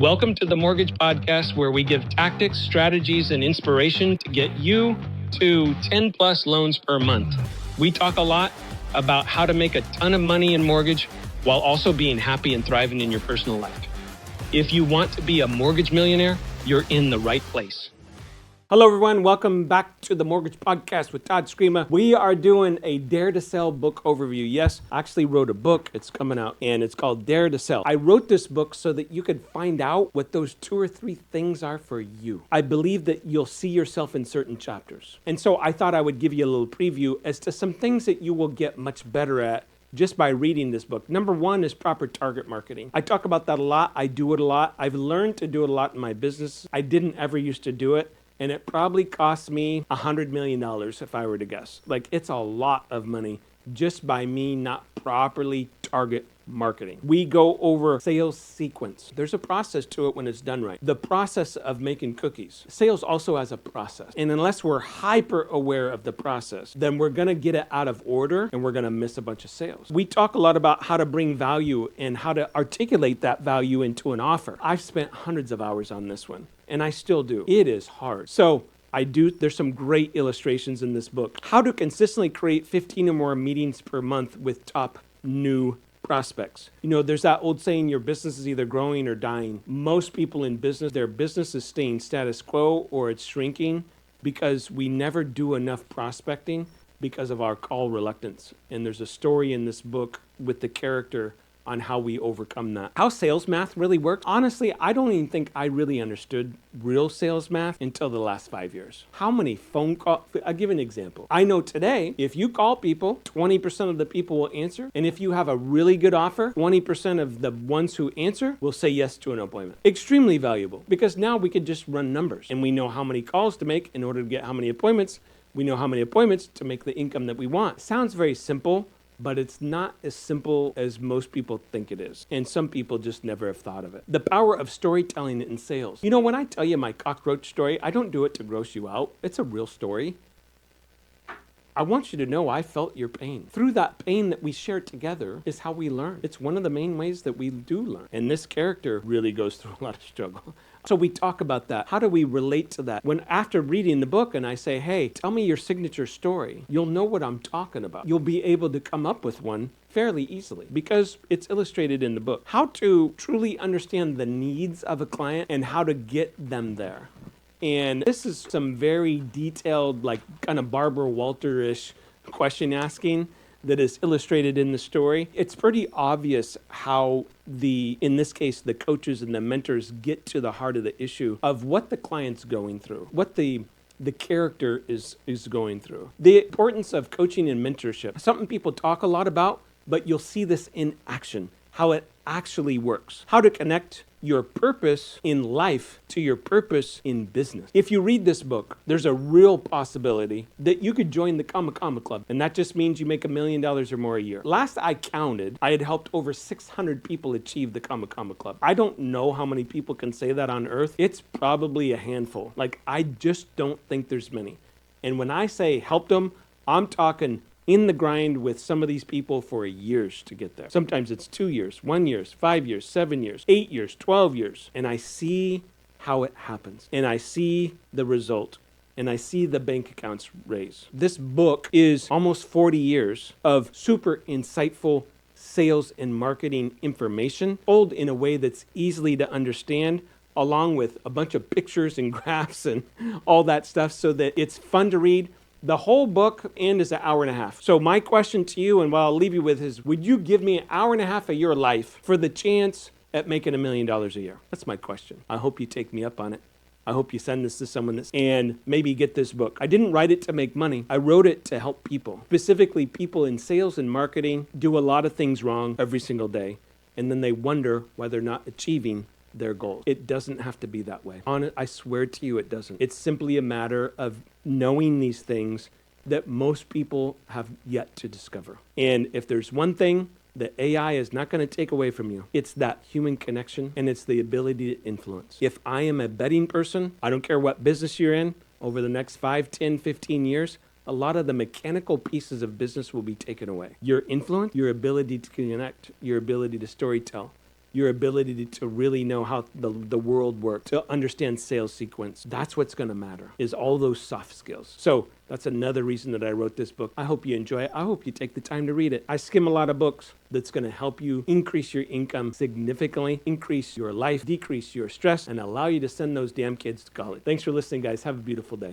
Welcome to the Mortgage Podcast, where we give tactics, strategies, and inspiration to get you to 10 plus loans per month. We talk a lot about how to make a ton of money in mortgage while also being happy and thriving in your personal life. If you want to be a mortgage millionaire, you're in the right place. Hello, everyone. Welcome back to the Mortgage Podcast with Todd Scrima. We are doing a Dare to Sell book overview. Yes, I actually wrote a book. It's coming out, and it's called Dare to Sell. I wrote this book so that you could find out what those 2 or 3 things are for you. I believe that you'll see yourself in certain chapters. And so I thought I would give you a little preview as to some things that you will get much better at just by reading this book. Number 1 is proper target marketing. I talk about that a lot. I do it a lot. I've learned to do it a lot in my business. I didn't ever used to do it. And it probably cost me $100 million if I were to guess. Like, it's a lot of money just by me not properly target marketing. We go over sales sequence. There's a process to it when it's done right. The process of making cookies. Sales also has a process. And unless we're hyper aware of the process, then we're going to get it out of order and we're going to miss a bunch of sales. We talk a lot about how to bring value and how to articulate that value into an offer. I've spent hundreds of hours on this one, and I still do. It is hard. So there's some great illustrations in this book. How to consistently create 15 or more meetings per month with top new prospects. You know, there's that old saying, your business is either growing or dying. Most people in business, their business is staying status quo or it's shrinking because we never do enough prospecting because of our call reluctance. And there's a story in this book with the character on how we overcome that. How sales math really works. Honestly, I don't even think I really understood real sales math until the last 5 years. How many phone calls? I'll give an example. I know today, if you call people, 20% of the people will answer. And if you have a really good offer, 20% of the ones who answer will say yes to an appointment. Extremely valuable because now we could just run numbers and we know how many calls to make in order to get how many appointments. We know how many appointments to make the income that we want. Sounds very simple, but it's not as simple as most people think it is. And some people just never have thought of it. The power of storytelling in sales. You know, when I tell you my cockroach story, I don't do it to gross you out. It's a real story. I want you to know I felt your pain. Through that pain that we share together is how we learn. It's one of the main ways that we do learn. And this character really goes through a lot of struggle. So we talk about that. How do we relate to that? When after reading the book and I say, hey, tell me your signature story, you'll know what I'm talking about. You'll be able to come up with one fairly easily because it's illustrated in the book. How to truly understand the needs of a client and how to get them there. And this is some very detailed, like kind of Barbara Walter-ish question asking that is illustrated in the story. It's pretty obvious how in this case, the coaches and the mentors get to the heart of the issue of what the client's going through, what the character is going through. The importance of coaching and mentorship, something people talk a lot about, but you'll see this in action, how it actually works. How to connect your purpose in life to your purpose in business. If you read this book, there's a real possibility that you could join the Comma Club. And that just means you make $1 million or more a year. Last I counted, I had helped over 600 people achieve the Comma Club. I don't know how many people can say that on earth. It's probably a handful. Like, I just don't think there's many. And when I say helped them, I'm talking in the grind with some of these people for years to get there. Sometimes it's 2 years, 1 year, 5 years, 7 years, 8 years, 12 years. And I see how it happens. And I see the result. And I see the bank accounts raise. This book is almost 40 years of super insightful sales and marketing information, told in a way that's easily to understand, along with a bunch of pictures and graphs and all that stuff so that it's fun to read. The whole book is an hour and a half. So my question to you, and what I'll leave you with is, would you give me an hour and a half of your life for the chance at making $1 million a year? That's my question. I hope you take me up on it. I hope you send this to someone and maybe get this book. I didn't write it to make money. I wrote it to help people. Specifically, people in sales and marketing do a lot of things wrong every single day. And then they wonder why they're not achieving their goals. It doesn't have to be that way. I swear to you, it doesn't. It's simply a matter of knowing these things that most people have yet to discover. And if there's one thing that AI is not going to take away from you, it's that human connection and it's the ability to influence. If I am a betting person, I don't care what business you're in, over the next 5, 10, 15 years, a lot of the mechanical pieces of business will be taken away. Your influence, your ability to connect, your ability to storytell, your ability to really know how the world works, to understand sales sequence. That's what's going to matter, is all those soft skills. So that's another reason that I wrote this book. I hope you enjoy it. I hope you take the time to read it. I skim a lot of books that's going to help you increase your income significantly, increase your life, decrease your stress, and allow you to send those damn kids to college. Thanks for listening, guys. Have a beautiful day.